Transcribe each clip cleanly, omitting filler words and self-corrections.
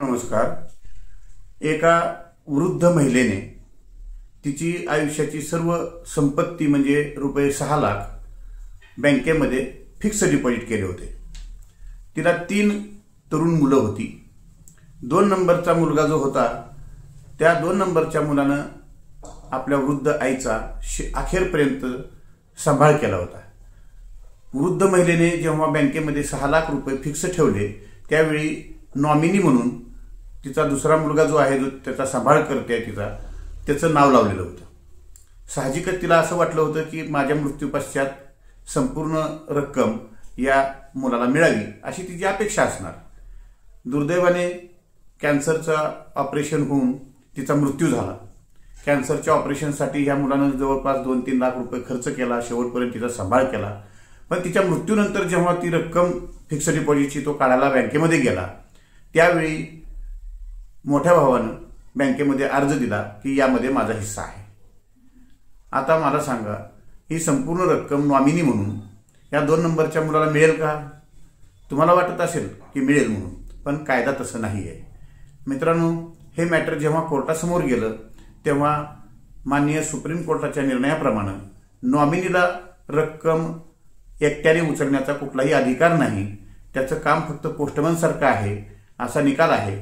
नमस्कार। एका वृद्ध महिलेने तिची आयुष्याची सर्व संपत्ती म्हणजे रुपये 6 लाख बँकेमध्ये फिक्स डिपॉझिट केले होते। तिला 3 तरुण मुलं होती। 2 नंबरचा मुलगा जो होता त्या 2 नंबरच्या मुलानं आपल्या वृद्ध आईचा अखेरपर्यंत सांभाळ केला होता। वृद्ध महिलेने जेव्हा बँकेमध्ये 6 लाख रुपये फिक्स ठेवले त्यावेळी नॉमिनी म्हणून तिचा दुसरा मुलगा जो आहे जो त्याचा सांभाळ करते त्याचं नाव लावलेलं होतं। साहजिकच तिला असं वाटलं होतं की माझ्या मृत्यूपश्चात संपूर्ण रक्कम या मुलाला मिळावी अशी तिची अपेक्षा असणार। दुर्दैवाने कॅन्सरचं ऑपरेशन होऊन तिचा मृत्यू झाला। कॅन्सरच्या ऑपरेशनसाठी ह्या मुलानं जवळपास 2-3 लाख रुपये खर्च केला, शेवटपर्यंत तिचा सांभाळ केला। पण तिच्या मृत्यूनंतर जेव्हा ती रक्कम फिक्स डिपॉझिटची तो काढायला बँकेमध्ये गेला त्यावेळी मोठ्या भावानं बँकेमध्ये अर्ज दिला की यामध्ये माझा हिस्सा आहे। आता मला सांगा, ही संपूर्ण रक्कम नॉमिनी म्हणून या 2 नंबरच्या मुलाला मिळेल का? तुम्हाला वाटत असेल की मिळेल म्हणून, पण कायदा तसं नाही आहे मित्रांनो। हे मॅटर जेव्हा कोर्टासमोर गेलं तेव्हा माननीय सुप्रीम कोर्टाच्या निर्णयाप्रमाणे नॉमिनीला रक्कम एकट्याने उचलण्याचा कुठलाही अधिकार नाही, त्याचं काम फक्त पोस्टमन सारखं आहे असा निकाल आहे।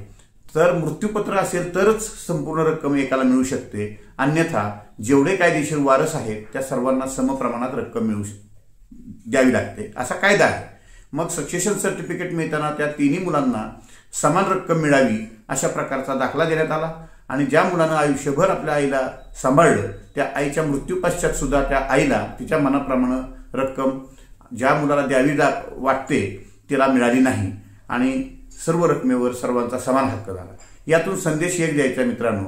तर मृत्यूपत्र असेल तरच संपूर्ण रक्कम एकाला मिळू शकते, अन्यथा जेवढे कायदेशीर वारस आहेत त्या सर्वांना समप्रमाणात रक्कम द्यावी लागते असा कायदा आहे। मग सक्सेशन सर्टिफिकेट मिळताना त्या 3 मुलांना समान रक्कम मिळावी अशा प्रकारचा दाखला देण्यात आला आणि ज्या मुलानं आयुष्यभर आपल्या आईला सांभाळलं त्या आईच्या मृत्यूपश्चात सुद्धा त्या आईला तिच्या मनाप्रमाणे रक्कम ज्या मुलाला द्यावी वाटते तिला मिळाली नाही आणि सर्व रकमेवर सर्वांचा समान हक्क झाला। यातून संदेश एक द्यायचा मित्रांनो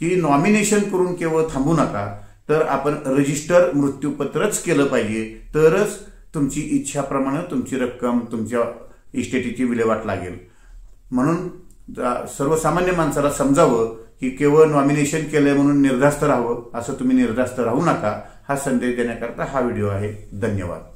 की नॉमिनेशन करून केवळ थांबू नका, तर आपण रजिस्टर मृत्यूपत्रच केलं पाहिजे, तरच तुमची इच्छाप्रमाणे तुमची रक्कम तुमच्या इस्टेटीची विल्हेवाट लागेल। म्हणून सर्वसामान्य माणसाला समजावं की केवळ नॉमिनेशन केलंय म्हणून निर्धास्त राहावं, असं तुम्ही निर्धास्त राहू नका। हा संदेश देण्याकरता हा व्हिडिओ आहे। धन्यवाद।